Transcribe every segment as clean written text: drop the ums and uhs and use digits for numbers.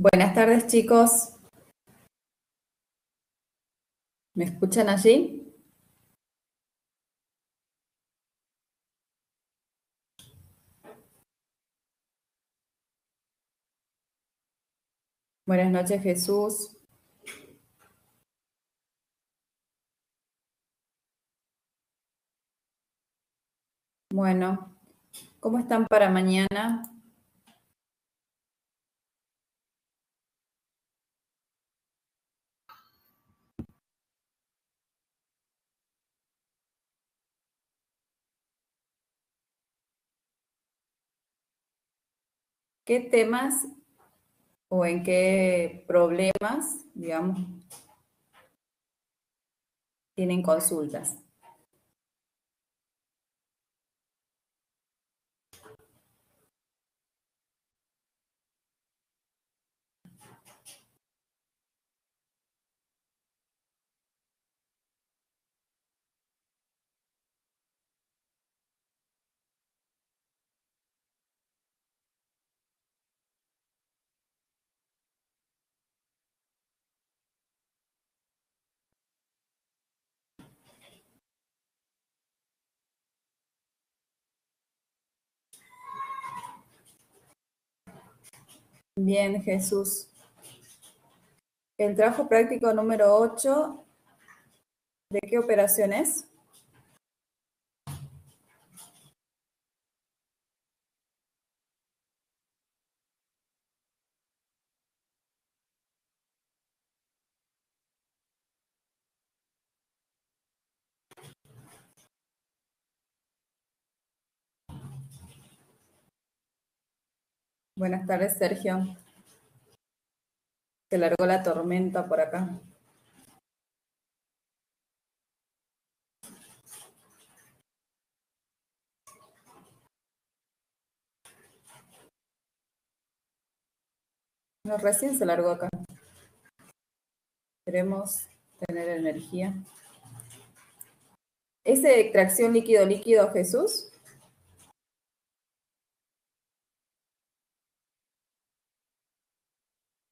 Buenas tardes, chicos. ¿Me escuchan allí? Buenas noches, Jesús. Bueno, ¿cómo están para mañana? ¿Qué temas o en qué problemas, digamos, tienen consultas? Bien, Jesús. El trabajo práctico número 8, ¿de qué operación es? Buenas tardes, Sergio. Se largó la tormenta por acá. No, recién se largó acá. Queremos tener energía. ¿Es de extracción líquido-líquido, Jesús?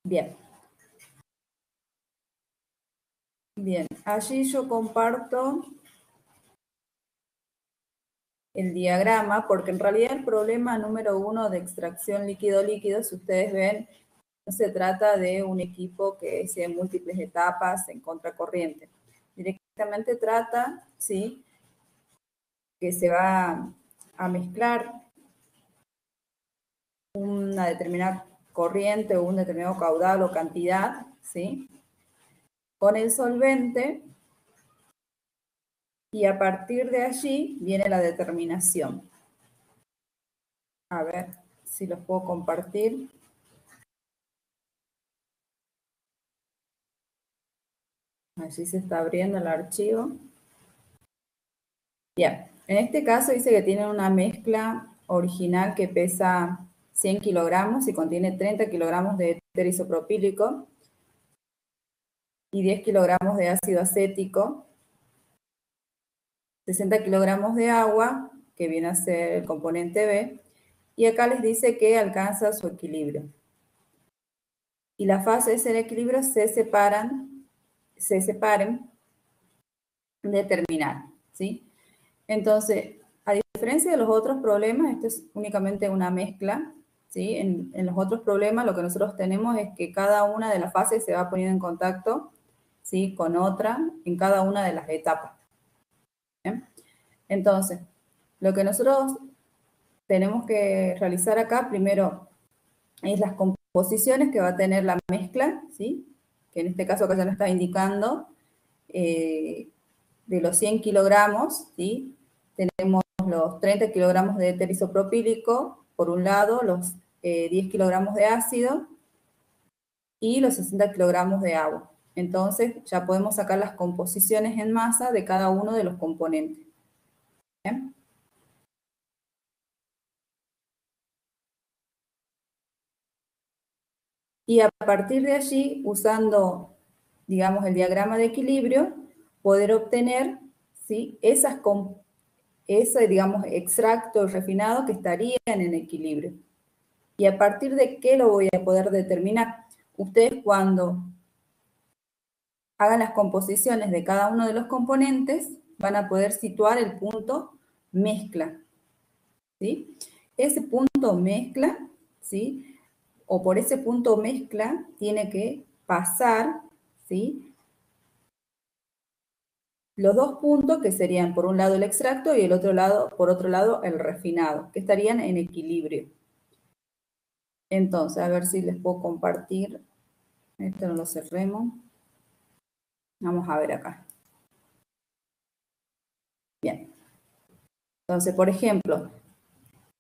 Bien. Bien, allí yo comparto el diagrama, porque en realidad el problema número 1 de extracción líquido-líquido, si ustedes ven, no se trata de un equipo que sea en múltiples etapas en contracorriente. Directamente trata, ¿sí?, que se va a mezclar una determinada corriente o un determinado caudal o cantidad, ¿sí?, con el solvente, y a partir de allí viene la determinación. A ver si los puedo compartir. Allí se está abriendo el archivo. Bien, en este caso dice que tiene una mezcla original que pesa 100 kilogramos y contiene 30 kilogramos de éter isopropílico y 10 kilogramos de ácido acético, 60 kilogramos de agua, que viene a ser el componente B, y acá les dice que alcanza su equilibrio. Y las fases en equilibrio se separen de terminar, ¿sí? Entonces, a diferencia de los otros problemas, esto es únicamente una mezcla, ¿sí? En los otros problemas lo que nosotros tenemos es que cada una de las fases se va poniendo en contacto, ¿sí?, con otra en cada una de las etapas. ¿Bien? Entonces, lo que nosotros tenemos que realizar acá primero es las composiciones que va a tener la mezcla, ¿sí?, que en este caso acá ya nos está indicando, de los 100 kilogramos, ¿sí?, tenemos los 30 kilogramos de éter isopropílico, por un lado, los 10 kilogramos de ácido y los 60 kilogramos de agua. Entonces, ya podemos sacar las composiciones en masa de cada uno de los componentes. ¿Bien? Y a partir de allí, usando, digamos, el diagrama de equilibrio, poder obtener, ¿sí?, ese, digamos, extracto refinado que estarían en equilibrio. ¿Y a partir de qué lo voy a poder determinar? ustedes cuando hagan las composiciones de cada uno de los componentes, van a poder situar el punto mezcla, ¿sí? Ese punto mezcla, ¿sí? O por ese punto mezcla tiene que pasar, ¿sí? Los dos puntos que serían por un lado el extracto y por otro lado el refinado, que estarían en equilibrio. Entonces, a ver si les puedo compartir. Esto no lo cerremos. Vamos a ver acá. Bien. Entonces, por ejemplo,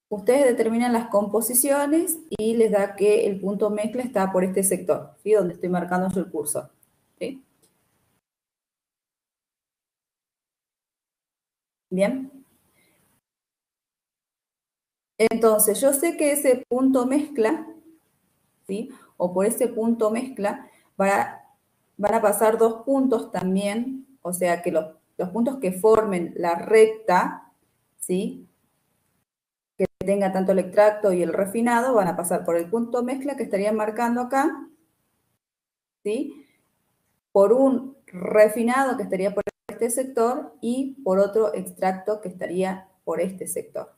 ustedes determinan las composiciones y les da que el punto mezcla está por este sector, ¿sí? Donde estoy marcando yo el cursor, ¿sí? Bien. Entonces, yo sé que ese punto mezcla, ¿sí? O por ese punto mezcla van a pasar dos puntos también, o sea que los puntos que formen la recta, ¿sí? Que tenga tanto el extracto y el refinado, van a pasar por el punto mezcla que estarían marcando acá, ¿sí? Por un refinado que estaría por este sector y por otro extracto que estaría por este sector.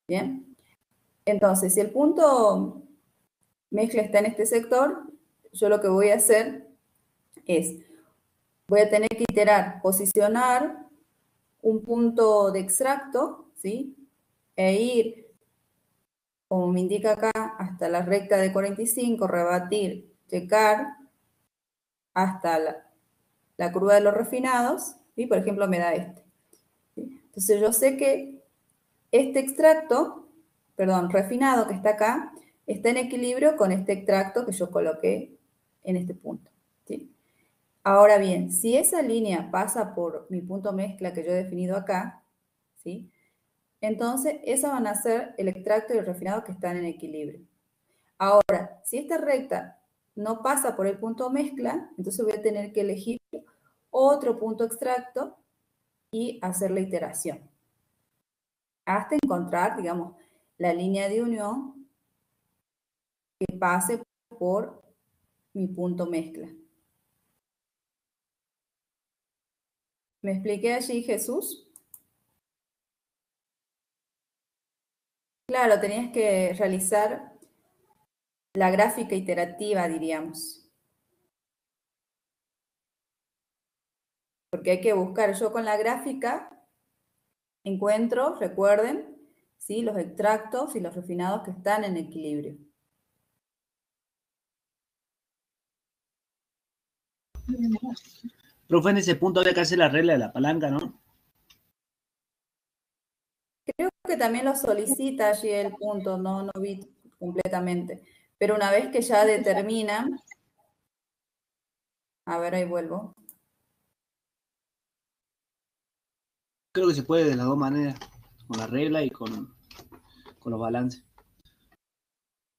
¿Bien? Entonces, si el punto mezcla está en este sector, yo lo que voy a hacer es, voy a tener que iterar, posicionar un punto de extracto, ¿sí? E ir, como me indica acá, hasta la recta de 45, rebatir, checar, hasta la curva de los refinados, y por ejemplo me da este. ¿Sí? Entonces yo sé que este extracto, perdón, refinado que está acá, está en equilibrio con este extracto que yo coloqué en este punto. ¿Sí? Ahora bien, si esa línea pasa por mi punto mezcla que yo he definido acá, ¿sí? Entonces esos van a ser el extracto y el refinado que están en equilibrio. Ahora, si esta recta no pasa por el punto mezcla, entonces voy a tener que elegir otro punto extracto y hacer la iteración. Hasta encontrar, digamos, la línea de unión que pase por mi punto mezcla. ¿Me expliqué allí, Jesús? Claro, tenías que realizar la gráfica iterativa, diríamos. Porque hay que buscar, yo con la gráfica encuentro, recuerden, ¿sí? Los extractos y los refinados que están en equilibrio. Profe, en ese punto había que hacer la regla de la palanca, ¿no? Creo que también lo solicita allí el punto, no vi completamente. Pero una vez que ya determinan, a ver, ahí vuelvo. Creo que se puede de las dos maneras, con la regla y con los balances.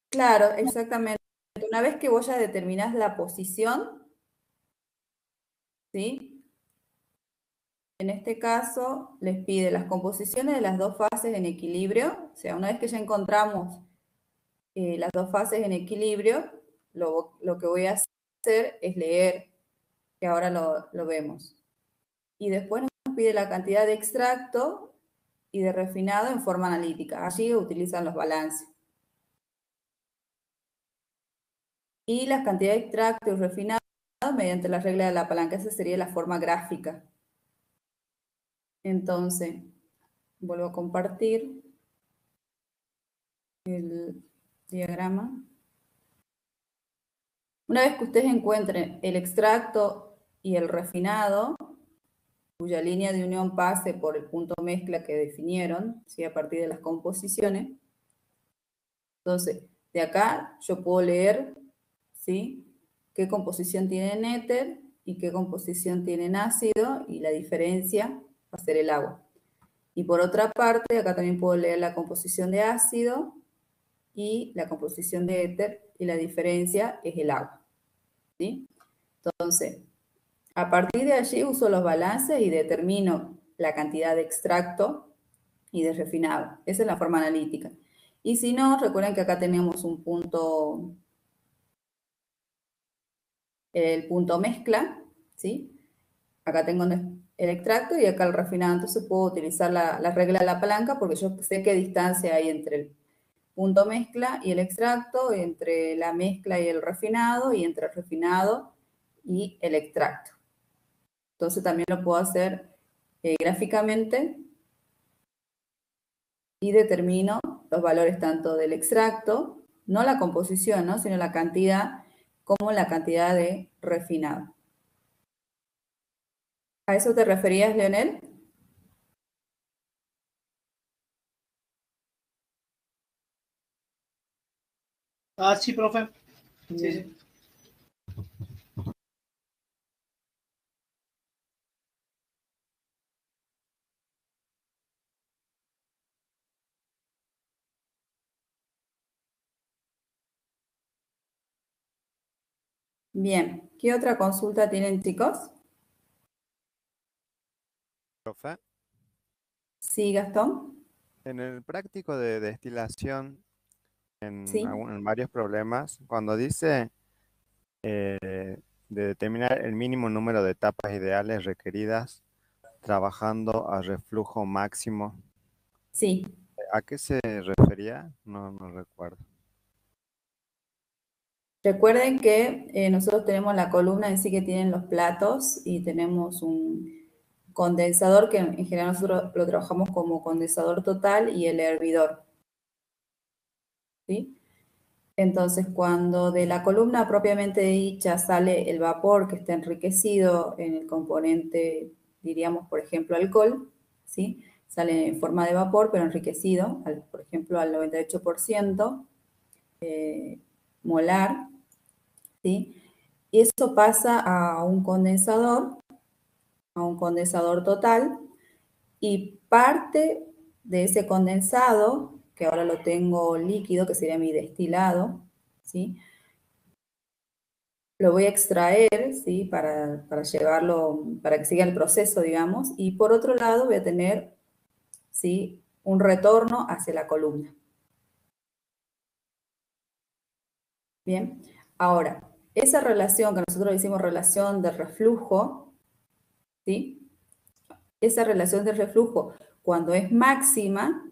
Claro, exactamente. Una vez que vos ya determinás la posición, ¿sí? En este caso, les pide las composiciones de las dos fases en equilibrio. O sea, una vez que ya encontramos las dos fases en equilibrio, lo que voy a hacer es leer, que ahora lo vemos. Y después nos pide la cantidad de extracto y de refinado en forma analítica. Allí utilizan los balances. Y las cantidades de extracto y refinado mediante la regla de la palanca. Esa sería la forma gráfica. Entonces, vuelvo a compartir el diagrama. Una vez que ustedes encuentren el extracto y el refinado, cuya línea de unión pase por el punto mezcla que definieron, ¿sí? A partir de las composiciones, entonces, de acá yo puedo leer, ¿sí? Qué composición tiene éter y qué composición tiene ácido, y la diferencia va a ser el agua. Y por otra parte, acá también puedo leer la composición de ácido y la composición de éter, y la diferencia es el agua, ¿sí? Entonces, a partir de allí uso los balances y determino la cantidad de extracto y de refinado. Esa es la forma analítica. Y si no, recuerden que acá tenemos un punto el punto mezcla, ¿sí? Acá tengo el extracto y acá el refinado. Entonces puedo utilizar la regla de la palanca porque yo sé qué distancia hay entre el punto mezcla y el extracto, entre la mezcla y el refinado, y entre el refinado y el extracto. Entonces también lo puedo hacer gráficamente y determino los valores tanto del extracto, no la composición, ¿no? Sino la cantidad, como la cantidad de refinado. ¿A eso te referías, Leonel? Ah, sí, profe. Sí, sí. Bien, ¿qué otra consulta tienen, chicos? Profe, Sí, Gastón. en el práctico de destilación, Sí, en varios problemas, cuando dice de determinar el mínimo número de etapas ideales requeridas trabajando a reflujo máximo, sí. ¿a qué se refería? No recuerdo. Recuerden que nosotros tenemos la columna en sí que tienen los platos y tenemos un condensador que en general nosotros lo trabajamos como condensador total y el hervidor, ¿sí? Entonces, cuando de la columna propiamente dicha sale el vapor que está enriquecido en el componente, diríamos, por ejemplo, alcohol, ¿sí? Sale en forma de vapor, pero enriquecido, por ejemplo, al 98% molar, ¿sí? Y eso pasa a un condensador total, y parte de ese condensado, que ahora lo tengo líquido, que sería mi destilado, ¿sí? Lo voy a extraer, ¿sí? Para llevarlo, para que siga el proceso, digamos, y por otro lado voy a tener, ¿sí? Un retorno hacia la columna. Bien, ahora, esa relación que nosotros decimos relación de reflujo, ¿sí? Esa relación de reflujo, cuando es máxima,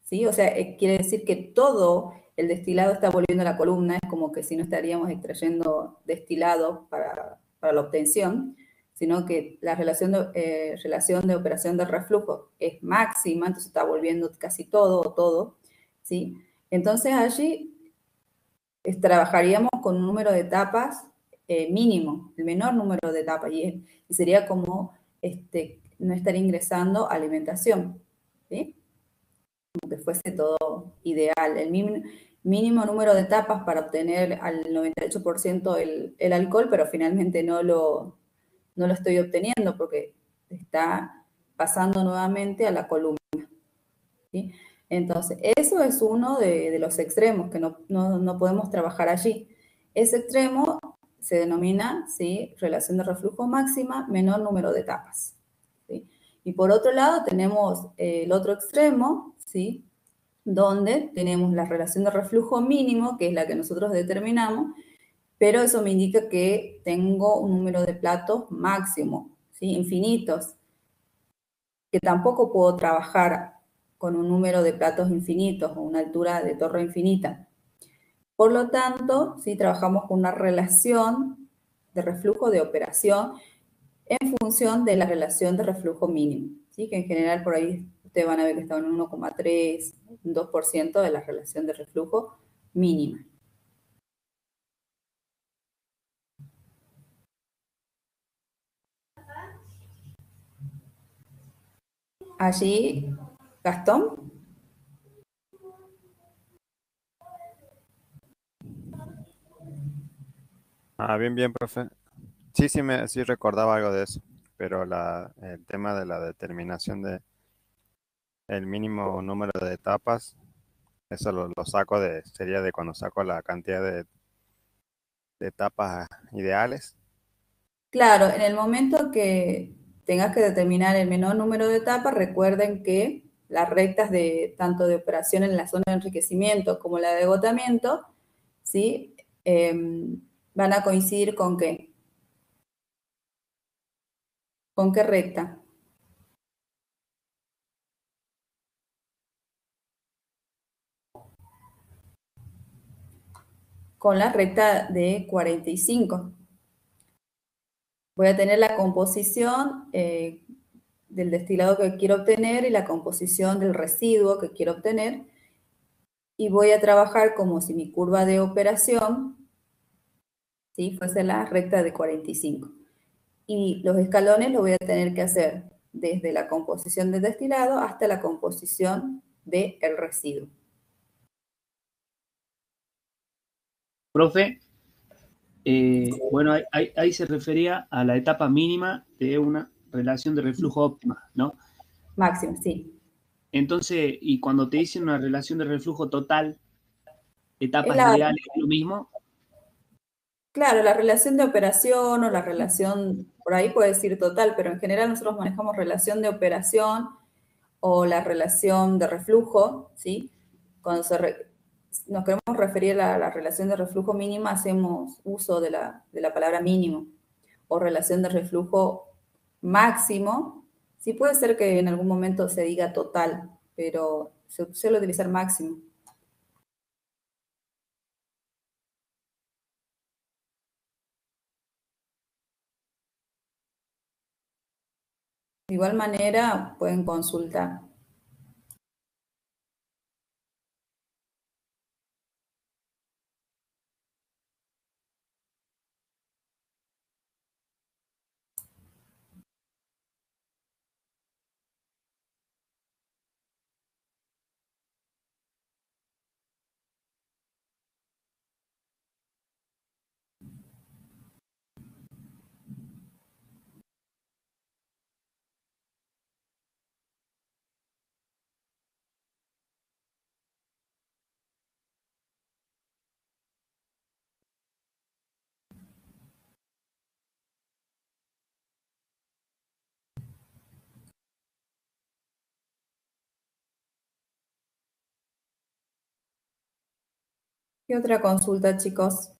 ¿sí? O sea, quiere decir que todo el destilado está volviendo a la columna, es como que si no estaríamos extrayendo destilado para la obtención, sino que la relación de operación de reflujo es máxima, entonces está volviendo casi todo, ¿sí? Entonces allí trabajaríamos con un número de etapas mínimo, el menor número de etapas, y sería como no estar ingresando alimentación, ¿sí? Como que fuese todo ideal. El mínimo número de etapas para obtener al 98% el alcohol, pero finalmente no lo estoy obteniendo porque está pasando nuevamente a la columna, ¿sí? Entonces, eso es uno de los extremos que no podemos trabajar allí. Ese extremo se denomina, ¿sí? Relación de reflujo máxima, menor número de etapas, ¿sí? Y por otro lado tenemos el otro extremo, ¿sí? Donde tenemos la relación de reflujo mínimo, que es la que nosotros determinamos, pero eso me indica que tengo un número de platos máximo, ¿sí? Infinitos, que tampoco puedo trabajar con un número de platos infinitos o una altura de torre infinita. Por lo tanto, sí trabajamos con una relación de reflujo de operación en función de la relación de reflujo mínimo, ¿sí? Que en general por ahí ustedes van a ver que está en 1,3, 2% de la relación de reflujo mínima. Allí, Gastón. Ah, bien, profe. Sí, sí recordaba algo de eso, pero el tema de la determinación de el mínimo número de etapas, eso lo saco sería de cuando saco la cantidad de etapas ideales. Claro, en el momento que tengas que determinar el menor número de etapas, recuerden que las rectas de tanto de operación en la zona de enriquecimiento como la de agotamiento, ¿sí? Van a coincidir con que ¿Con qué recta? Con la recta de 45. Voy a tener la composición del destilado que quiero obtener y la composición del residuo que quiero obtener. Y voy a trabajar como si mi curva de operación, ¿sí?, fuese la recta de 45. Y los escalones los voy a tener que hacer desde la composición del destilado hasta la composición del residuo. Profe, bueno, ahí se refería a la etapa mínima de una relación de reflujo óptima, ¿no? Máximo, sí. Entonces, y cuando te dicen una relación de reflujo total, Es etapas la, ideales, ¿es lo mismo? claro, la relación de operación o la relación, por ahí puede decir total, pero en general nosotros manejamos relación de operación o la relación de reflujo, ¿sí? Cuando nos queremos referir a la relación de reflujo mínima, hacemos uso de la palabra mínimo, o relación de reflujo máximo. Sí puede ser que en algún momento se diga total, pero se suele utilizar máximo. De igual manera, pueden consultar. ¿Qué otra consulta, chicos?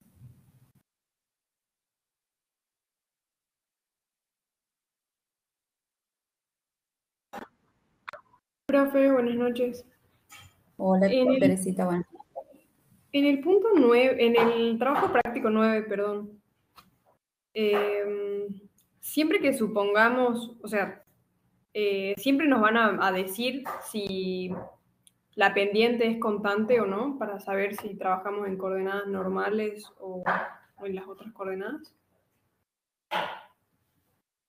Profe, buenas noches. Hola, En el, Teresita, bueno. en el punto 9, en el trabajo práctico 9, perdón, siempre que supongamos, o sea, siempre nos van a decir si la pendiente es constante o no, para saber si trabajamos en coordenadas normales o en las otras coordenadas.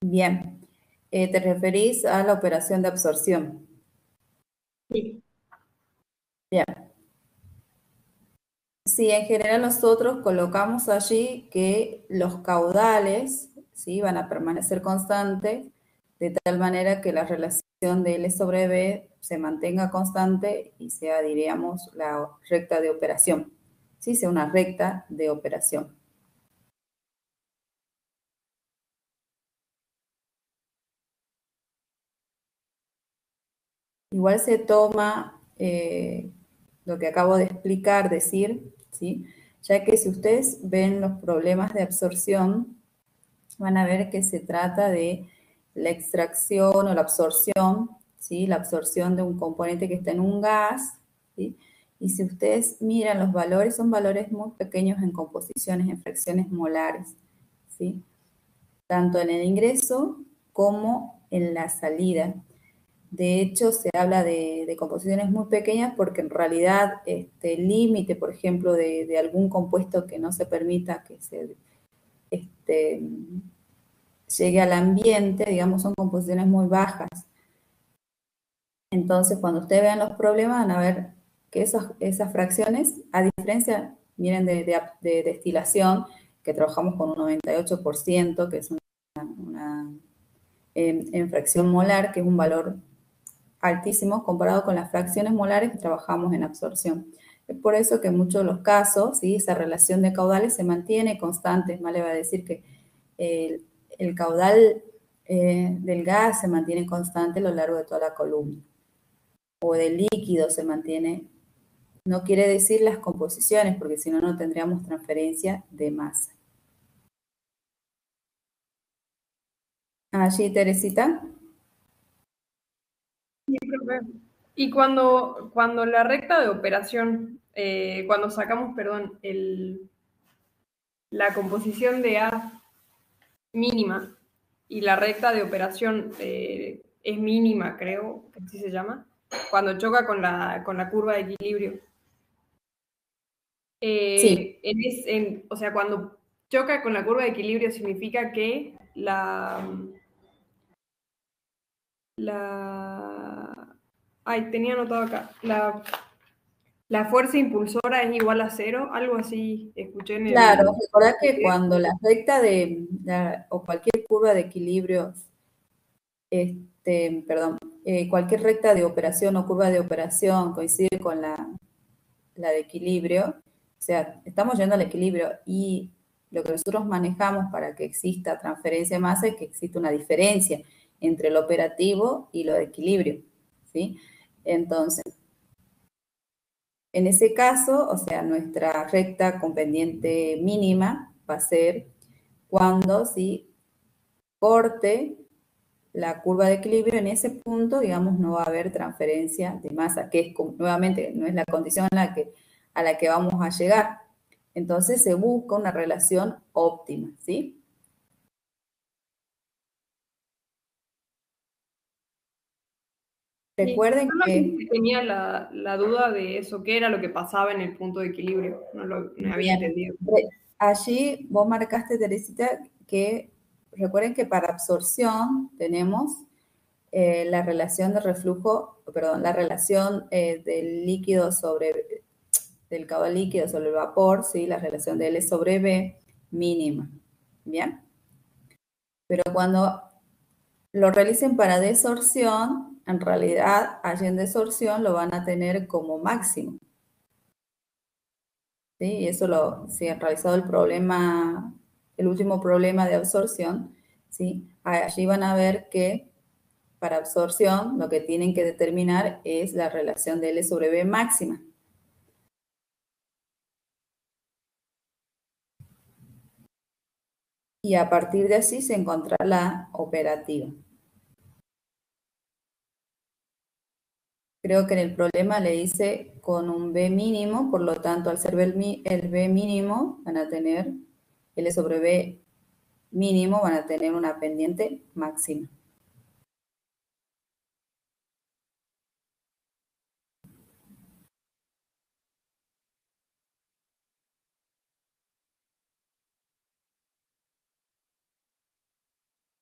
Bien. ¿Te referís a la operación de absorción? Sí. Bien. Sí, en general nosotros colocamos allí que los caudales, ¿sí?, van a permanecer constantes, de tal manera que la relación de L sobre B se mantenga constante y sea, diríamos, la recta de operación. Sí, sea una recta de operación. Igual se toma lo que acabo de explicar, decir, ¿sí?, ya que si ustedes ven los problemas de absorción, van a ver que se trata de la extracción o la absorción, ¿sí?, la absorción de un componente que está en un gas, ¿sí? Y si ustedes miran los valores, son valores muy pequeños en composiciones, en fracciones molares, ¿sí?, tanto en el ingreso como en la salida. De hecho, se habla de composiciones muy pequeñas porque en realidad el límite, por ejemplo, de algún compuesto que no se permita que se llegue al ambiente, digamos, son composiciones muy bajas. Entonces, cuando ustedes vean los problemas, van a ver que esas fracciones, a diferencia, miren, de destilación, que trabajamos con un 98%, que es una en fracción molar, que es un valor altísimo comparado con las fracciones molares que trabajamos en absorción. Es por eso que en muchos de los casos, ¿sí?, esa relación de caudales se mantiene constante. Es más, le va a decir que el caudal del gas se mantiene constante a lo largo de toda la columna. O del líquido se mantiene. No quiere decir las composiciones, porque si no, no tendríamos transferencia de masa. Allí, Teresita. Sí, profe. Y cuando la recta de operación, cuando sacamos, perdón, la composición de A mínima y la recta de operación es mínima, creo que así se llama, cuando choca con la curva de equilibrio. Sí, O sea, cuando choca con la curva de equilibrio significa que ay, tenía anotado acá, la fuerza impulsora es igual a cero, algo así escuché en claro. el Recordad que video. cuando la recta o cualquier curva de equilibrio, perdón, cualquier recta de operación o curva de operación coincide con la de equilibrio, o sea, estamos yendo al equilibrio y lo que nosotros manejamos para que exista transferencia de masa es que existe una diferencia entre lo operativo y lo de equilibrio, ¿sí? Entonces, en ese caso, o sea, nuestra recta con pendiente mínima va a ser cuando, ¿sí?, corte la curva de equilibrio. En ese punto, digamos, no va a haber transferencia de masa, que es, nuevamente, no es la condición a la que vamos a llegar. Entonces se busca una relación óptima, ¿sí? Sí, Recuerden que, solamente tenía la duda de eso, qué era lo que pasaba en el punto de equilibrio, no había bien, entendido. allí vos marcaste, Teresita, que recuerden que para absorción tenemos la relación de reflujo, perdón, la relación del líquido del caudal líquido sobre el vapor, ¿sí? La relación de L sobre B mínima, ¿bien? Pero cuando lo realicen para desorción, en realidad, allí en desorción lo van a tener como máximo, ¿sí? Y eso si han realizado el último problema de absorción, ¿sí? Allí van a ver que para absorción lo que tienen que determinar es la relación de L sobre B máxima. Y a partir de así se encontrará la operativa. Creo que en el problema le dice con un B mínimo, por lo tanto, al ser el B mínimo, van a tener L sobre B mínimo, van a tener una pendiente máxima.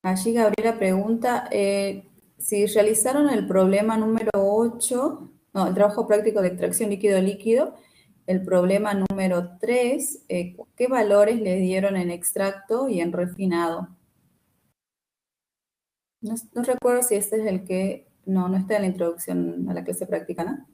Allí Gabriela pregunta si realizaron el problema número 8, no, el trabajo práctico de extracción líquido-líquido, el problema número 3, ¿qué valores le dieron en extracto y en refinado? No recuerdo si este es el que, no está en la introducción a la clase práctica, ¿no?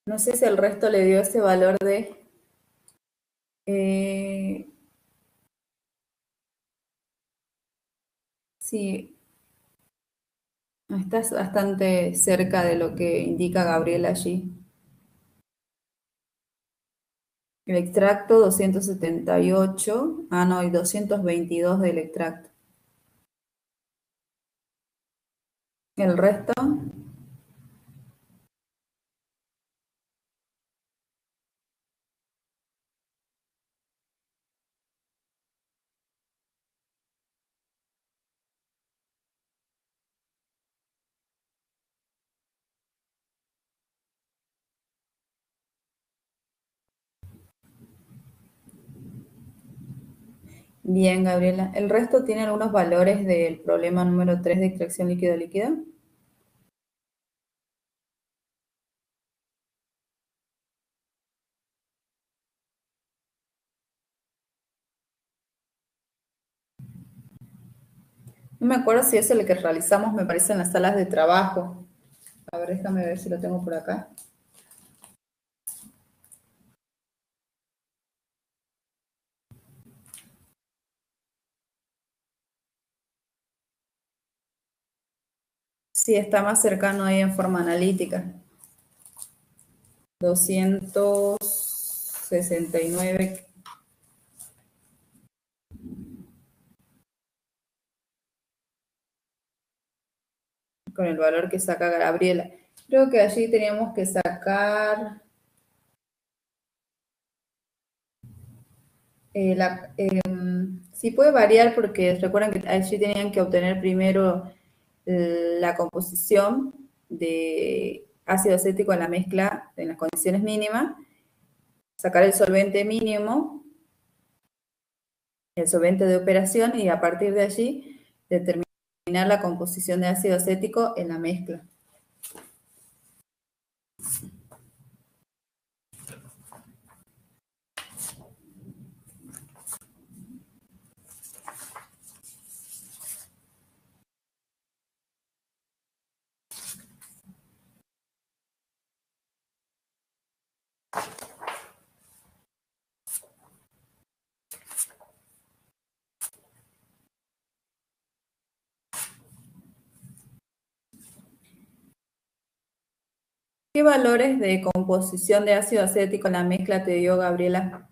No sé si el resto le dio ese valor de... sí, estás bastante cerca de lo que indica Gabriela allí. El extracto 278, no, y 222 del extracto. El resto, bien, Gabriela. ¿El resto tiene algunos valores del problema número 3 de extracción líquido-líquido? No me acuerdo si es el que realizamos, me parece, en las salas de trabajo. A ver, déjame ver si lo tengo por acá. Sí, está más cercano ahí en forma analítica. 269. Con el valor que saca Gabriela. Creo que allí teníamos que sacar sí puede variar porque recuerden que allí tenían que obtener primero la composición de ácido acético en la mezcla en las condiciones mínimas, sacar el solvente mínimo, el solvente de operación y a partir de allí determinar la composición de ácido acético en la mezcla. ¿Qué valores de composición de ácido acético en la mezcla te dio Gabriela?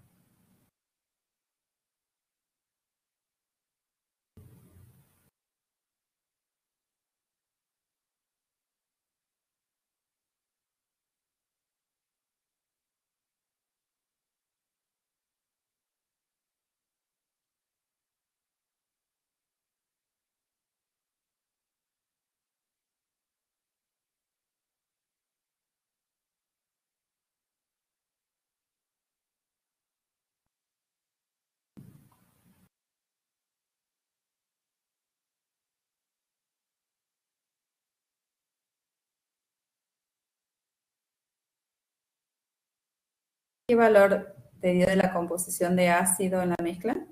¿Qué valor te dio de la composición de ácido en la mezcla?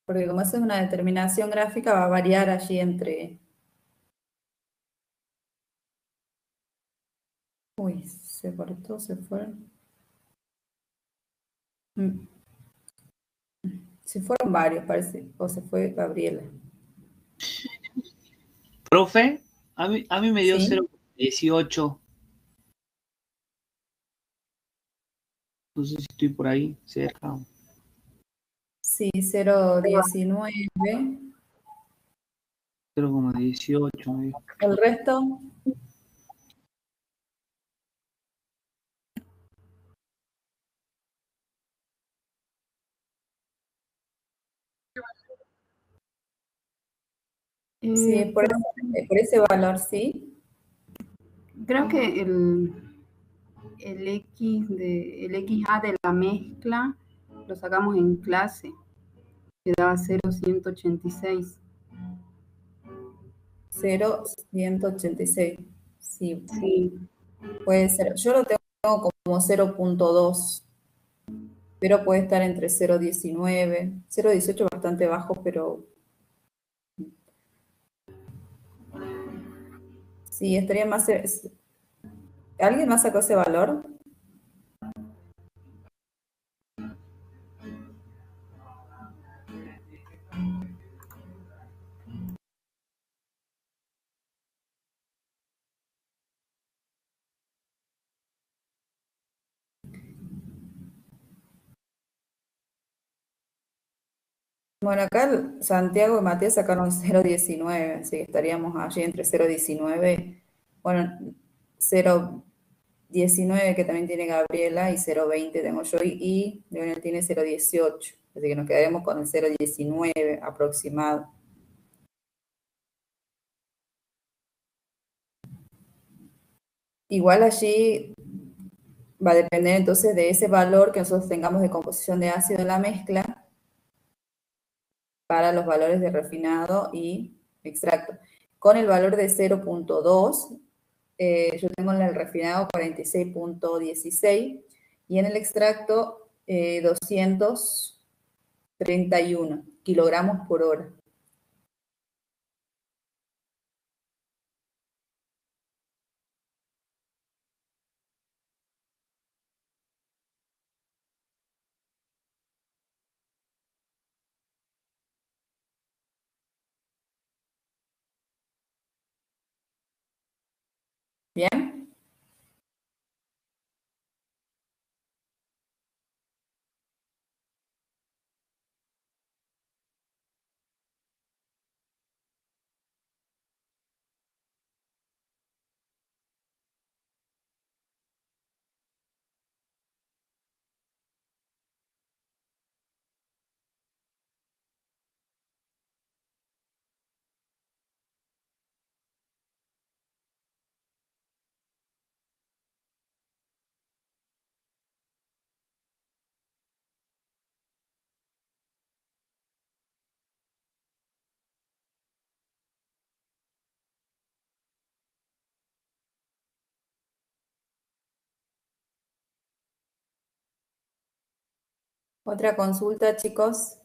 Porque como eso es una determinación gráfica, va a variar allí entre... Uy, se cortó, se fueron. Se fueron varios, parece. O se fue Gabriela. Profe, a mí me dio ¿Sí? 0,18. No sé si estoy por ahí cerca. Sí, 0,19. 0,18. El resto, sí, es por ese valor, sí. Creo que el XA de la mezcla lo sacamos en clase, que daba 0,186. 0,186. Sí, Sí, puede ser. Yo lo tengo como 0,2, pero puede estar entre 0,19. 0,18 bastante bajo, pero sí, estaría más... ¿Alguien más sacó ese valor? Bueno, acá Santiago y Matías sacaron 0,19, así que estaríamos allí entre 0,19, bueno, 0,19 que también tiene Gabriela y 0,20 tengo yo y Leonel tiene 0,18, así que nos quedaremos con el 0,19 aproximado. Igual allí va a depender entonces de ese valor que nosotros tengamos de composición de ácido en la mezcla para los valores de refinado y extracto. Con el valor de 0,2, yo tengo en el refinado 46,16 y en el extracto 231 kilogramos por hora. ¿Bien? Otra consulta, chicos.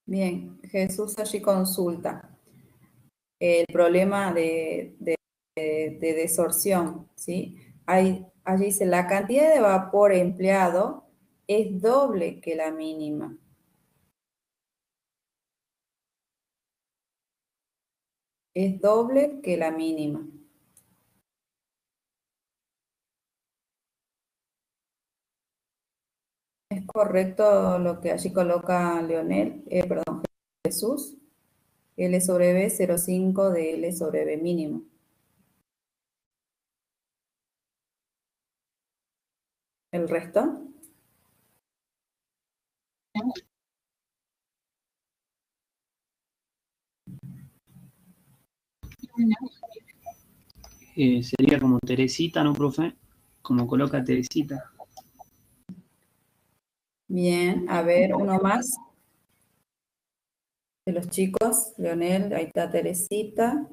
Bien, Jesús allí consulta el problema de desorción, ¿sí? Allí dice, la cantidad de vapor empleado es doble que la mínima. Es doble que la mínima. ¿Es correcto lo que allí coloca Jesús? L sobre B 0,5 de L sobre B mínimo. ¿El resto? Sería como Teresita, ¿no, profe? Como coloca Teresita. Bien, a ver, uno más. De los chicos, Leonel, ahí está Teresita,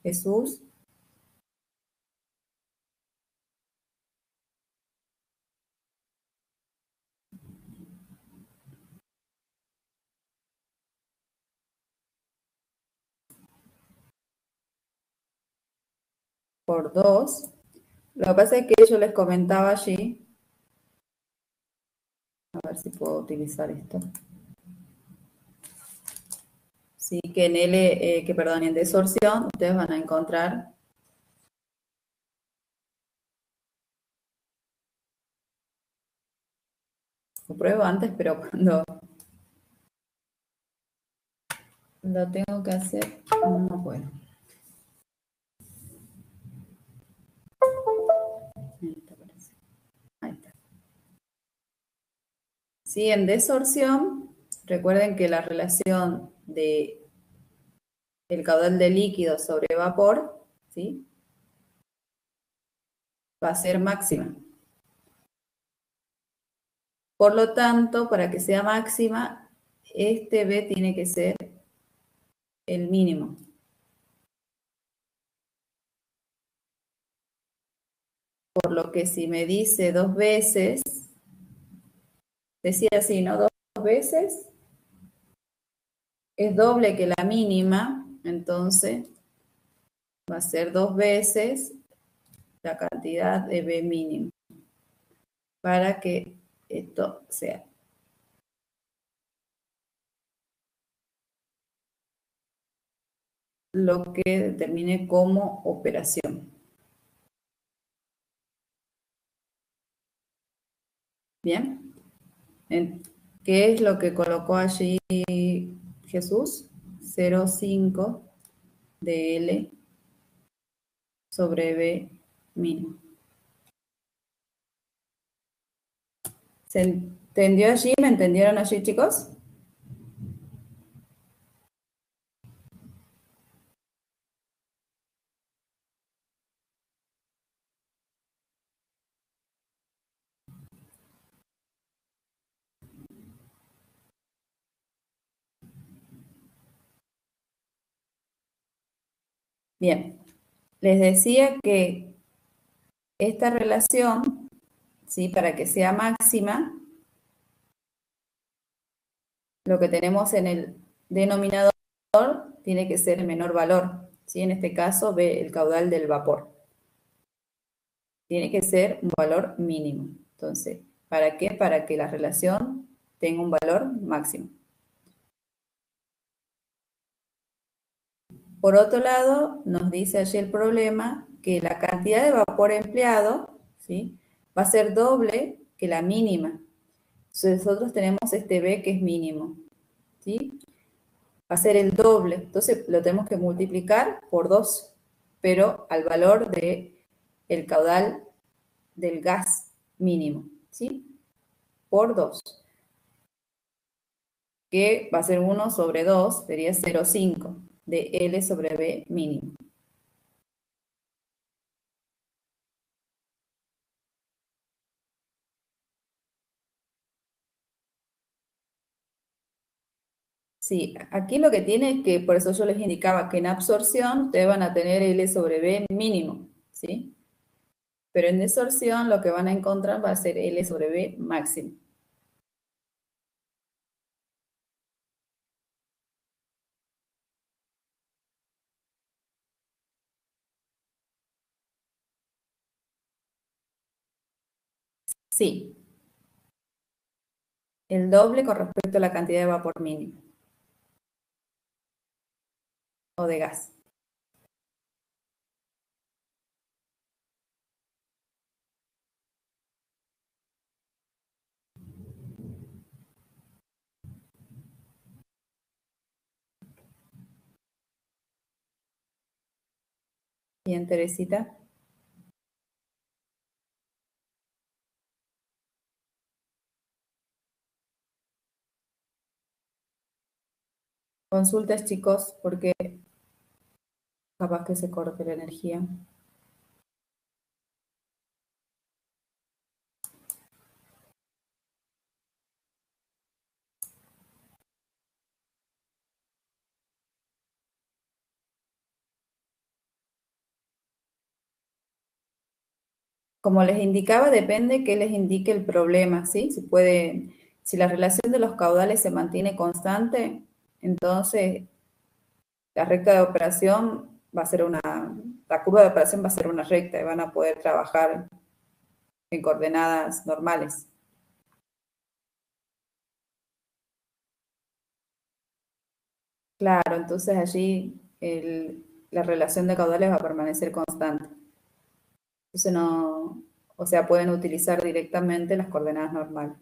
Jesús. Por 2. Lo que pasa es que yo les comentaba allí, a ver si puedo utilizar esto. Sí, que en L, perdón, en desorción, ustedes van a encontrar lo pruebo antes, pero cuando lo tengo que hacer, no puedo. Ahí está. Sí, en desorción, recuerden que la relación de el caudal de líquido sobre vapor, ¿sí? Va a ser máxima. Por lo tanto, para que sea máxima, este B tiene que ser el mínimo. Por lo que si me dice 2 veces, decía así, ¿no? 2 veces es doble que la mínima, entonces va a ser 2 veces la cantidad de B mínimo para que esto sea. Lo que determine como operación. Bien. ¿Qué es lo que colocó allí Jesús? 0,5 de L sobre B mínimo. ¿Se entendió allí? ¿Me entendieron allí, chicos? Bien, les decía que esta relación, ¿sí? Para que sea máxima, lo que tenemos en el denominador tiene que ser el menor valor, ¿sí? En este caso, B, el caudal del vapor. Tiene que ser un valor mínimo. Entonces, ¿para qué? Para que la relación tenga un valor máximo. Por otro lado, nos dice allí el problema que la cantidad de vapor empleado, ¿sí? Va a ser doble que la mínima. Entonces, nosotros tenemos este B que es mínimo, ¿sí? Va a ser el doble. Entonces, lo tenemos que multiplicar por 2, pero al valor del caudal del gas mínimo, ¿sí? Por 2, que va a ser 1 sobre 2, sería 0,5 de L sobre B mínimo. Sí, aquí lo que tiene es que, por eso yo les indicaba que en absorción ustedes van a tener L sobre B mínimo, ¿sí? Pero en desorción lo que van a encontrar va a ser L sobre B máximo. Sí, el doble con respecto a la cantidad de vapor mínimo o de gas. Bien, Teresita. Consultas, chicos, porque capaz que se corte la energía. Como les indicaba, depende que les indique el problema, ¿sí? Si la relación de los caudales se mantiene constante, entonces la recta de operación va a ser la curva de operación va a ser una recta y van a poder trabajar en coordenadas normales. Claro, entonces allí la relación de caudales va a permanecer constante. Entonces no, o sea, pueden utilizar directamente las coordenadas normales.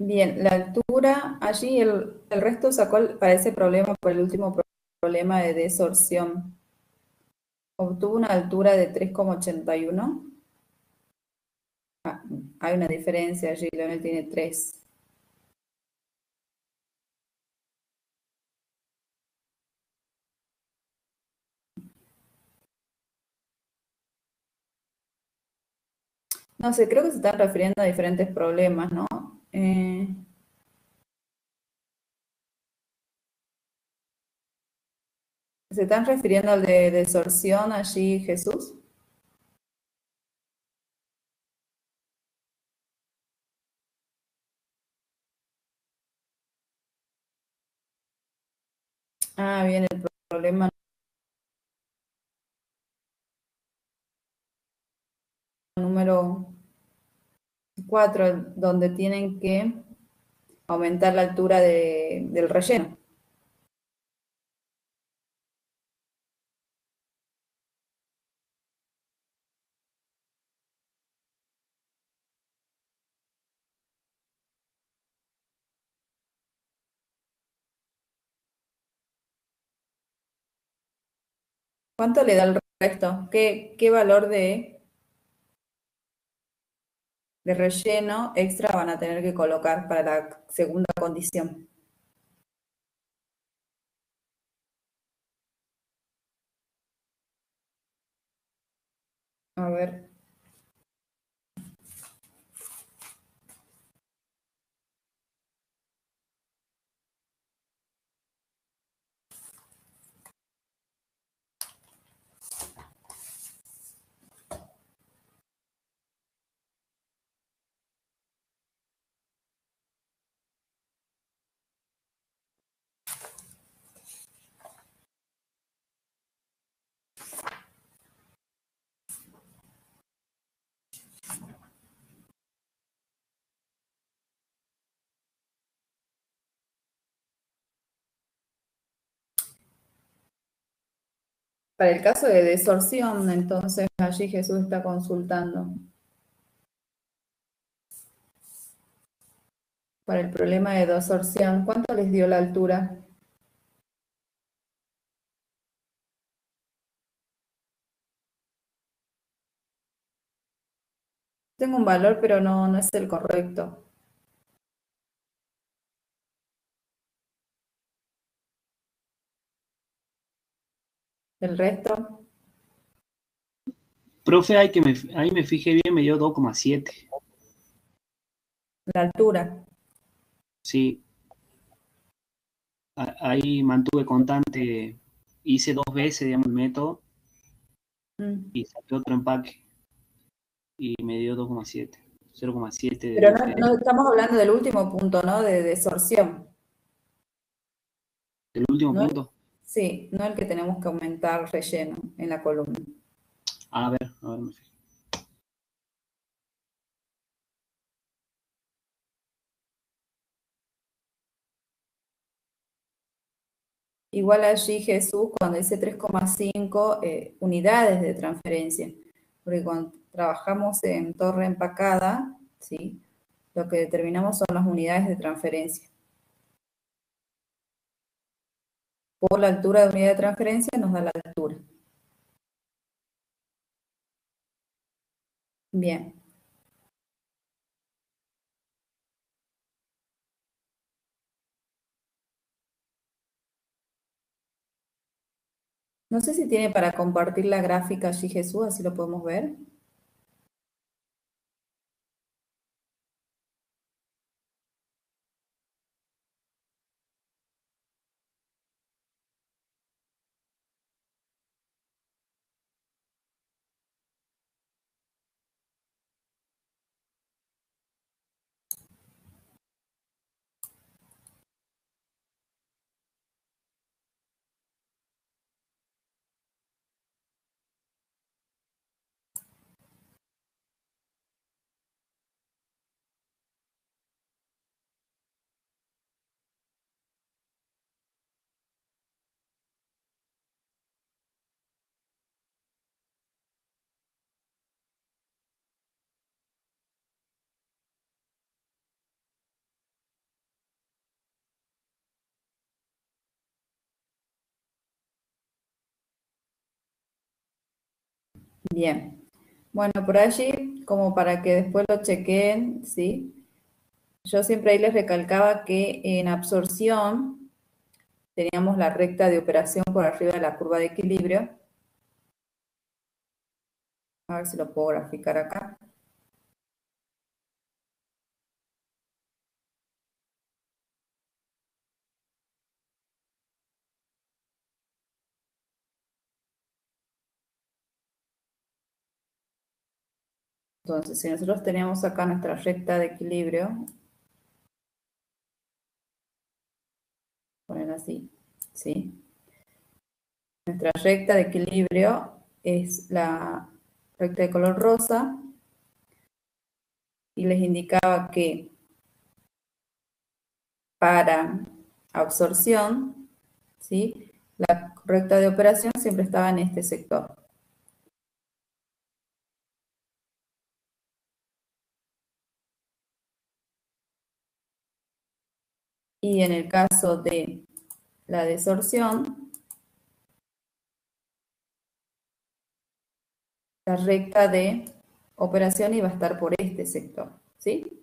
Bien, la altura, allí el resto sacó para ese problema, por el último problema de desorción. Obtuvo una altura de 3,81. Ah, hay una diferencia allí, Leonel tiene 3. No sé, creo que se están refiriendo a diferentes problemas, ¿no? ¿Se están refiriendo al de desorción allí, Jesús? Ah, bien, el problema número 4, donde tienen que aumentar la altura del relleno. ¿Cuánto le da el resto? ¿Qué valor de relleno extra van a tener que colocar para la segunda condición? A ver. Para el caso de desorción, entonces allí Jesús está consultando. Para el problema de desorción, ¿cuánto les dio la altura? Tengo un valor, pero no es el correcto. El resto, Profe, ahí me fijé bien, me dio 2,7. la altura. Sí, ahí mantuve constante, hice 2 veces, digamos, el método Mm. y saqué otro empaque y me dio 2,7. 0,7 de Pero diferencia. no estamos hablando del último punto, ¿no? De desorción. ¿El último ¿No? punto? Sí, no el que tenemos que aumentar relleno en la columna. A ver, me fijo. Igual allí Jesús, cuando dice 3,5 unidades de transferencia, porque cuando trabajamos en torre empacada, ¿sí? Lo que determinamos son las unidades de transferencia. Por la altura de unidad de transferencia nos da la altura. Bien. No sé si tiene para compartir la gráfica allí Jesús, así lo podemos ver. Bien. Bueno, por allí, como para que después lo chequeen, ¿sí? Yo siempre ahí les recalcaba que en absorción teníamos la recta de operación por arriba de la curva de equilibrio. A ver si lo puedo graficar acá. Entonces, si nosotros tenemos acá nuestra recta de equilibrio, poner así, ¿sí? Nuestra recta de equilibrio es la recta de color rosa. Y les indicaba que para absorción, ¿sí?, la recta de operación siempre estaba en este sector. Y en el caso de la desorción, la recta de operación iba a estar por este sector, ¿sí?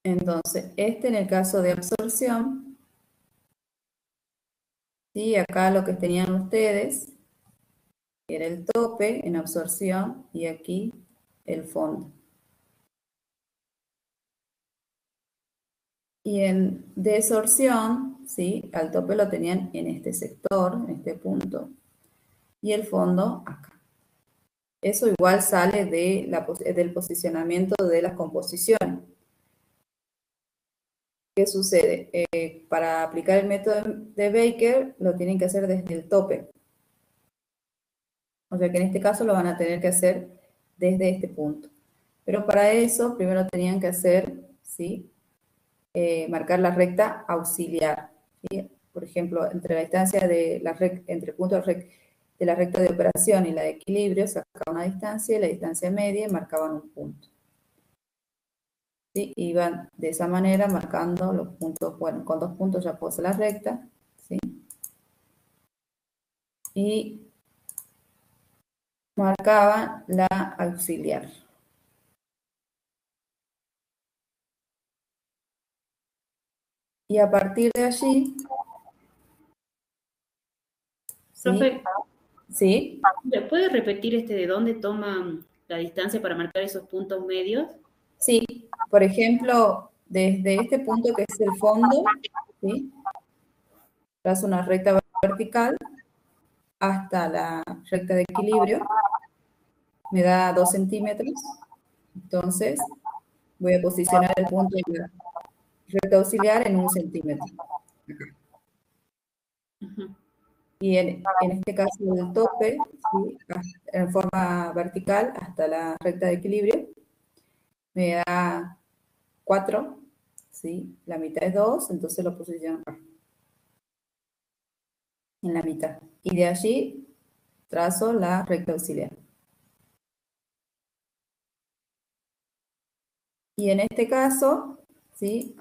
Entonces, en el caso de absorción, ¿sí? Acá lo que tenían ustedes era el tope en absorción y aquí el fondo. Y en desorción, ¿sí?, al tope lo tenían en este sector, en este punto, y el fondo acá. Eso igual sale del posicionamiento de las composiciones. ¿Qué sucede? Para aplicar el método de Baker, lo tienen que hacer desde el tope. O sea que en este caso lo van a tener que hacer desde este punto. Pero para eso, primero tenían que hacer, ¿sí?, marcar la recta auxiliar, ¿sí? Por ejemplo, entre la distancia de entre el punto de la recta de operación y la de equilibrio, sacaban una distancia y la distancia media y marcaban un punto. ¿Sí? Iban de esa manera marcando los puntos. Bueno, con 2 puntos ya puse la recta, ¿sí? Y marcaban la auxiliar. Y a partir de allí, ¿sí? Profe, ¿Sí? ¿puede repetir de dónde toman la distancia para marcar esos puntos medios? Sí, por ejemplo, desde este punto que es el fondo, ¿sí?, trazo una recta vertical hasta la recta de equilibrio, me da 2 centímetros, entonces voy a posicionar el punto de la recta auxiliar en 1 centímetro. Y en este caso el tope, ¿sí?, en forma vertical hasta la recta de equilibrio, me da 4, ¿sí? La mitad es 2, entonces lo posiciono acá, en la mitad. Y de allí trazo la recta auxiliar. Y en este caso, ¿sí?,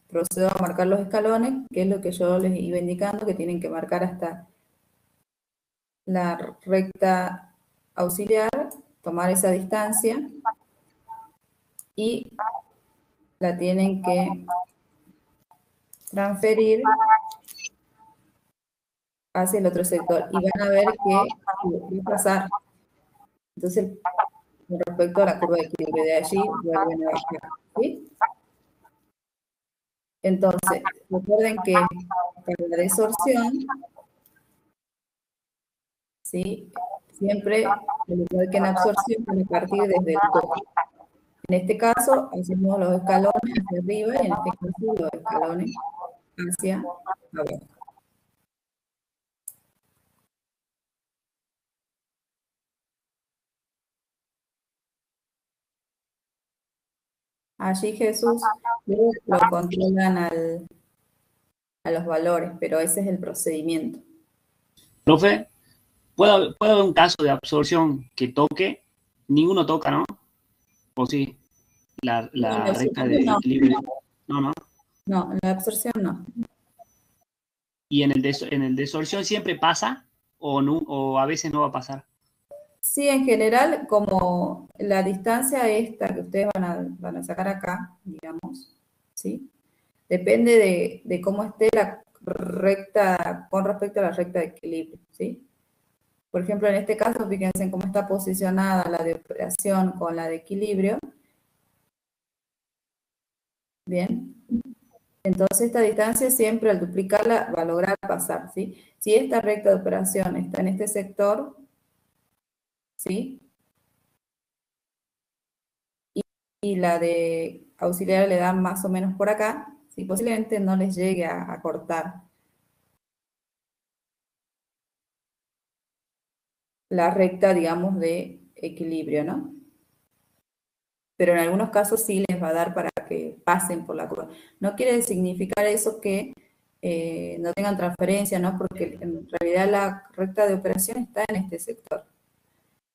procedo a marcar los escalones, que es lo que yo les iba indicando, que tienen que marcar hasta la recta auxiliar, tomar esa distancia y la tienen que transferir hacia el otro sector. Y van a ver que va a pasar. Entonces, con respecto a la curva de equilibrio de allí, vuelven a bajar, ¿sí? Entonces, recuerden que para la desorción, ¿sí?, siempre, al igual que en absorción, van a partir desde el tope. En este caso, hacemos los escalones hacia arriba y en este caso los escalones hacia abajo. Allí Jesús luego lo controlan a los valores, pero ese es el procedimiento. Profe, ¿puede haber un caso de absorción que toque? Ninguno toca, ¿no? ¿O sí? La recta de equilibrio. No. No, en la absorción no. ¿Y en el desorción siempre pasa o a veces no va a pasar? Sí, en general, como la distancia esta que ustedes van a sacar acá, digamos, ¿sí?, depende de cómo esté la recta con respecto a la recta de equilibrio, ¿sí? Por ejemplo, en este caso, fíjense en cómo está posicionada la de operación con la de equilibrio. Bien. Entonces, esta distancia siempre al duplicarla va a lograr pasar, ¿sí? Si esta recta de operación está en este sector, ¿sí? Y la de auxiliar le da más o menos por acá, ¿sí? Posiblemente no les llegue a cortar la recta, digamos, de equilibrio, ¿no? Pero en algunos casos sí les va a dar para que pasen por la curva. No quiere significar eso que no tengan transferencia, ¿no? Porque en realidad la recta de operación está en este sector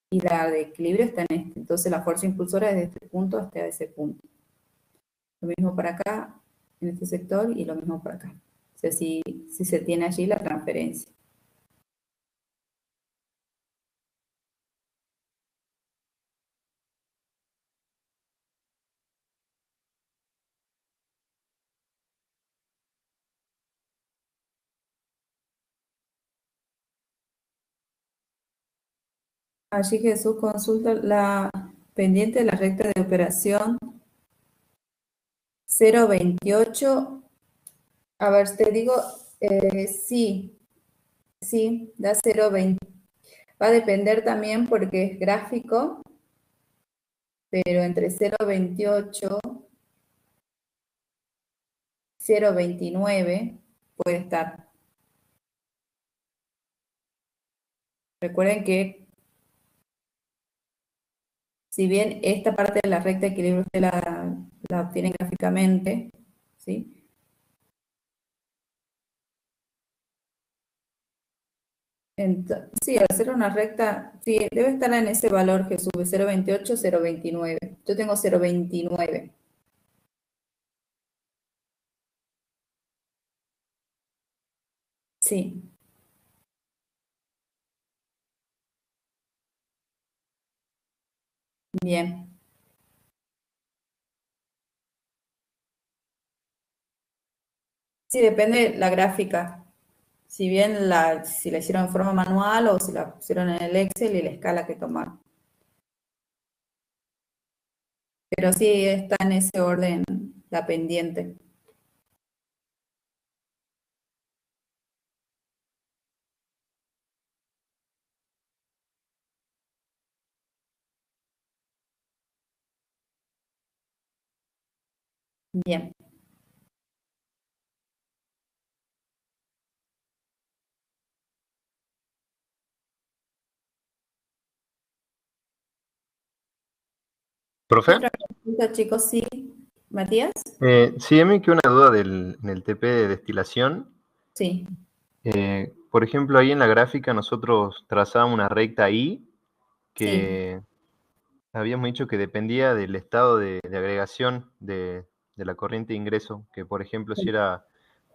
y la de equilibrio está en este. Entonces la fuerza impulsora es de este punto hasta ese punto. Lo mismo para acá, en este sector, y lo mismo para acá. O sea, si se tiene allí la transferencia. Allí Jesús consulta la pendiente de la recta de operación 0,28. A ver, te digo, sí, da 0,20. Va a depender también porque es gráfico, pero entre 0,28, 0,29 puede estar. Recuerden que si bien esta parte de la recta de equilibrio usted la obtiene gráficamente, ¿sí? Sí, al ser una recta, sí, debe estar en ese valor que sube 0,28, 0,29. Yo tengo 0,29. Sí, bien. Sí, depende de la gráfica. Si bien si la hicieron en forma manual o si la pusieron en el Excel y la escala que tomaron. Pero sí está en ese orden la pendiente. Bien. ¿Profe? Otra pregunta, chicos, sí. Matías. Sí, a mí me queda una duda en el TP de destilación. Sí, Por ejemplo, ahí en la gráfica nosotros trazábamos una recta I sí, que habíamos dicho que dependía del estado de agregación de la corriente de ingreso, que por ejemplo si era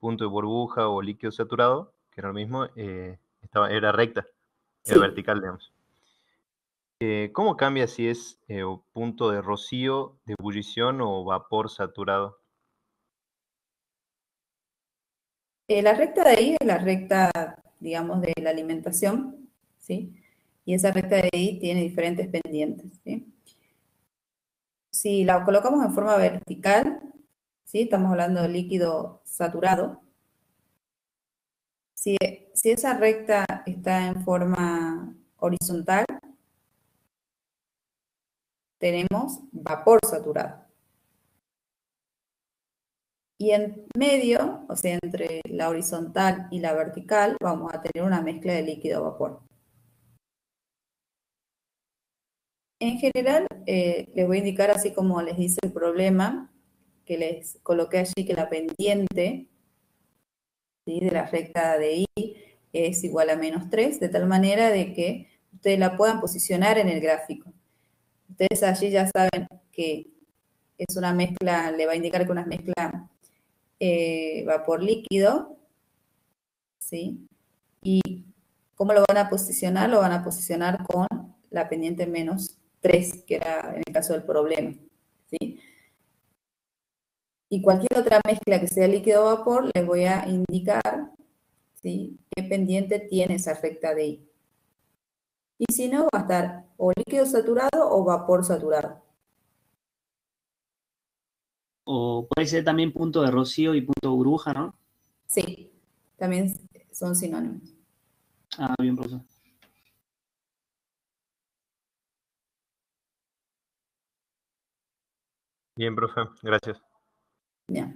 punto de burbuja o líquido saturado, que era lo mismo, era recta, era sí. vertical, digamos. ¿Cómo cambia si es punto de rocío, de ebullición o vapor saturado? La recta de ahí es la recta, digamos, de la alimentación, ¿sí? Y esa recta de ahí tiene diferentes pendientes, ¿sí? Si la colocamos en forma vertical, ¿sí? Estamos hablando de líquido saturado. Si esa recta está en forma horizontal, tenemos vapor saturado. Y en medio, o sea, entre la horizontal y la vertical, vamos a tener una mezcla de líquido-vapor. En general, les voy a indicar, así como les dice el problema, que les coloqué allí que la pendiente, ¿sí?, de la recta de I es igual a -3, de tal manera de que ustedes la puedan posicionar en el gráfico. Ustedes allí ya saben que es una mezcla, le va a indicar que una mezcla vapor líquido, ¿sí? Y ¿cómo lo van a posicionar? Lo van a posicionar con la pendiente -3, que era en el caso del problema, ¿sí? Y cualquier otra mezcla que sea líquido-vapor, les voy a indicar, ¿sí?, qué pendiente tiene esa recta de I. Y si no, va a estar o líquido saturado o vapor saturado. O puede ser también punto de rocío y punto de burbuja, ¿no? Sí, también son sinónimos. Ah, bien, profesor. Bien, profe, gracias. Bien.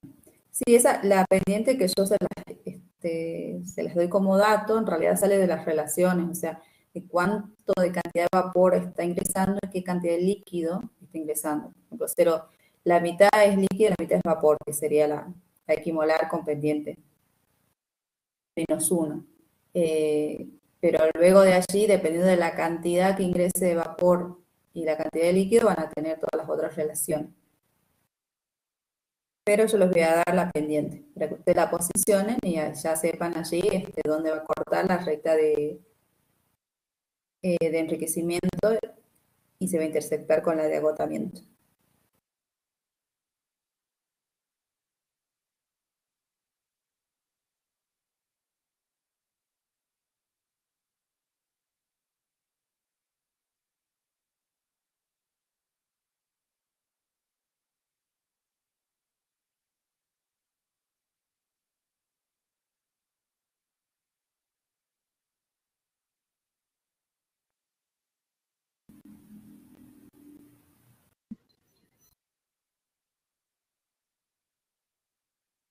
Sí, la pendiente que yo se las doy como dato, en realidad sale de las relaciones, o sea, de cuánto de cantidad de vapor está ingresando y qué cantidad de líquido está ingresando. Por ejemplo, cero, la mitad es líquido y la mitad es vapor, que sería la equimolar con pendiente -1. Pero luego de allí, dependiendo de la cantidad que ingrese de vapor y la cantidad de líquido, van a tener todas las otras relaciones. Pero yo les voy a dar la pendiente, para que ustedes la posicionen y ya sepan allí dónde va a cortar la recta de enriquecimiento y se va a intersectar con la de agotamiento.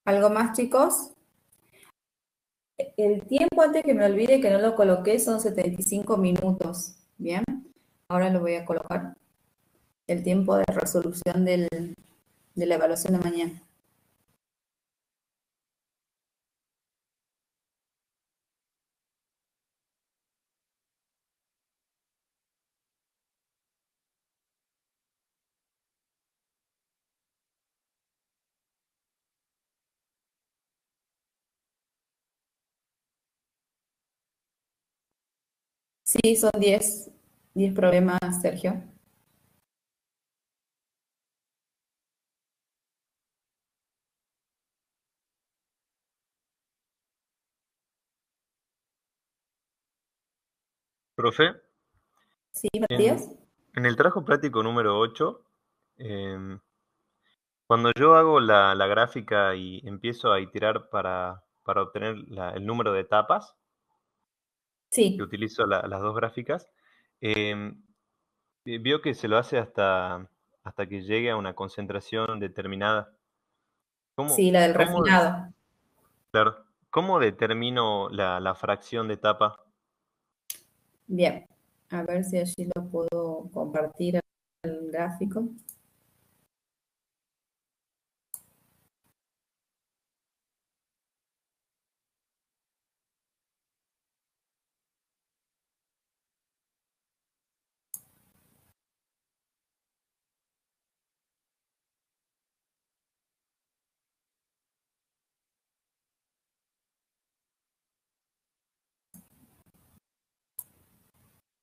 ¿Algo más, chicos? El tiempo, antes que me olvide que no lo coloqué, son 75 minutos. Bien, ahora lo voy a colocar. El tiempo de resolución de la evaluación de mañana. Sí, son 10 problemas, Sergio. Profe, Sí, Matías. en el trabajo práctico número 8, cuando yo hago la gráfica y empiezo a iterar para obtener el número de etapas, que Sí, utilizo las dos gráficas, veo que se lo hace hasta que llegue a una concentración determinada. sí, la del Cómo, refinado. claro, ¿cómo determino la fracción de etapa? Bien, a ver si allí lo puedo compartir el gráfico.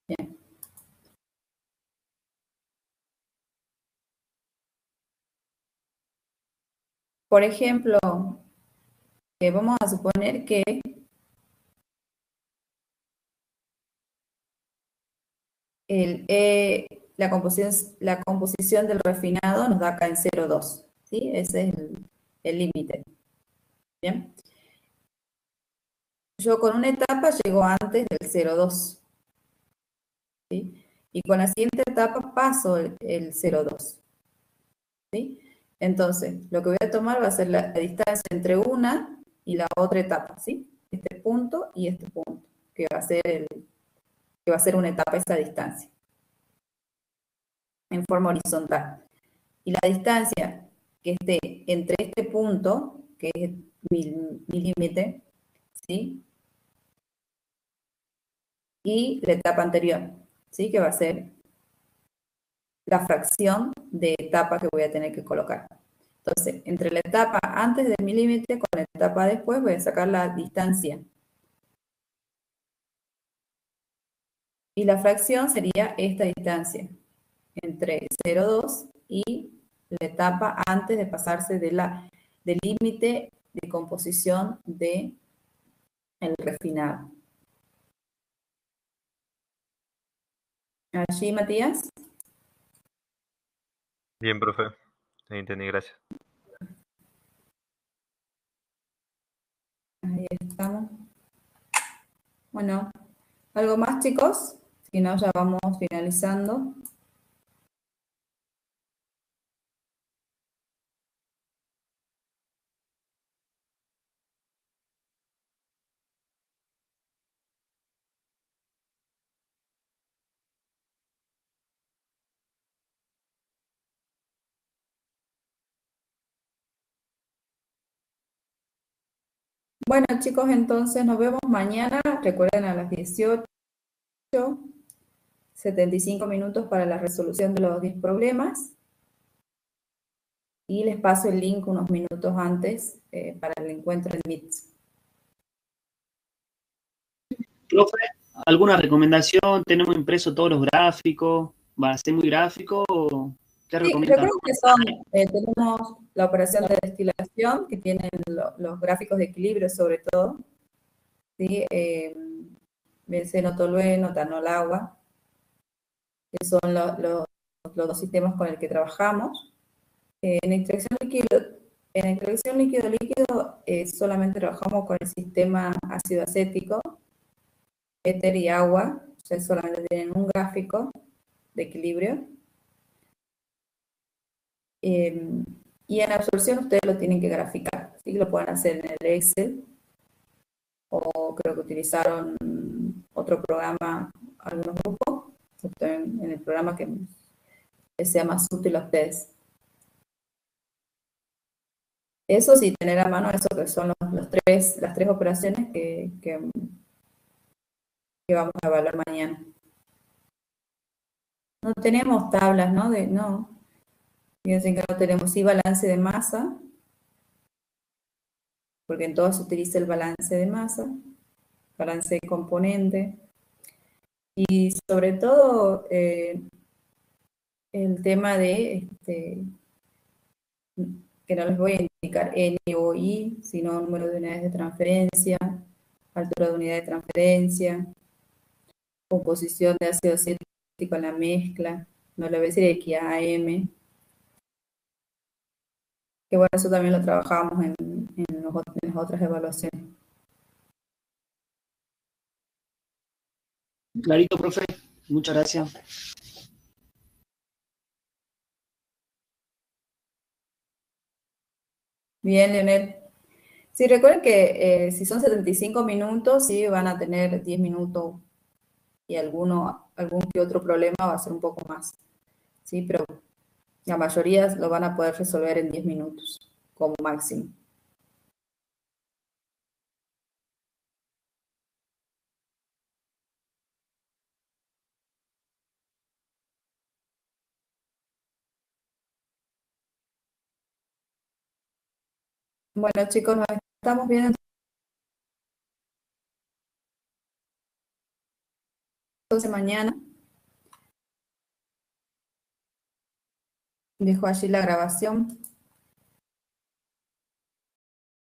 Bien. Por ejemplo, vamos a suponer que la composición del refinado nos da acá en 0,2, ¿sí? Ese es el límite. Bien. Yo con una etapa llego antes del 0,2, ¿sí? Y con la siguiente etapa paso el 0,2, ¿sí? Entonces, lo que voy a tomar va a ser la distancia entre una y la otra etapa, ¿sí? Este punto y este punto, que va a ser una etapa esa distancia, en forma horizontal. Y la distancia que esté entre este punto, que es mi límite, ¿sí? Y la etapa anterior, ¿sí? Que va a ser la fracción de etapa que voy a tener que colocar. Entonces, entre la etapa antes de mi límite con la etapa después voy a sacar la distancia. Y la fracción sería esta distancia, entre 0,2 y la etapa antes de pasarse del límite de composición del refinado. Allí, Matías. Bien, profe. Ahí entendí, gracias. Ahí estamos. Bueno, ¿algo más, chicos? Si no, ya vamos finalizando. Bueno, chicos, entonces nos vemos mañana. Recuerden a las 18, 75 minutos para la resolución de los 10 problemas. Y les paso el link unos minutos antes para el encuentro en Meet. Profe, ¿alguna recomendación? ¿Tenemos impreso todos los gráficos? ¿Va a ser muy gráfico o qué Sí, recomiendan? recuerden que son, tenemos la operación de destilación, que tienen los gráficos de equilibrio sobre todo, ¿sí? Benceno, tolueno, etanol, agua, que son los dos sistemas con el que trabajamos. En extracción líquido-líquido solamente trabajamos con el sistema ácido acético, éter y agua, o sea, solamente tienen un gráfico de equilibrio. Y en absorción ustedes lo tienen que graficar, ¿sí? Lo pueden hacer en el Excel, o creo que utilizaron otro programa, algunos grupos, en el programa que sea más útil a ustedes. Eso sí, tener a mano eso que son las tres operaciones que vamos a evaluar mañana. No tenemos tablas, ¿no? No. Fíjense que no tenemos sí balance de masa, porque en todas se utiliza el balance de masa, balance de componente, y sobre todo el tema de, que no les voy a indicar N o I, sino número de unidades de transferencia, altura de unidad de transferencia, composición de ácido acético en la mezcla, no le voy a decir XAM, que bueno, eso también lo trabajamos en las otras evaluaciones. Clarito, profe. Muchas gracias. Bien, Leonel. Sí, recuerden que si son 75 minutos, sí van a tener 10 minutos y algún que otro problema va a ser un poco más. Sí, pero la mayoría lo van a poder resolver en 10 minutos, como máximo. Bueno, chicos, nos estamos viendo entonces mañana. Dejo allí la grabación.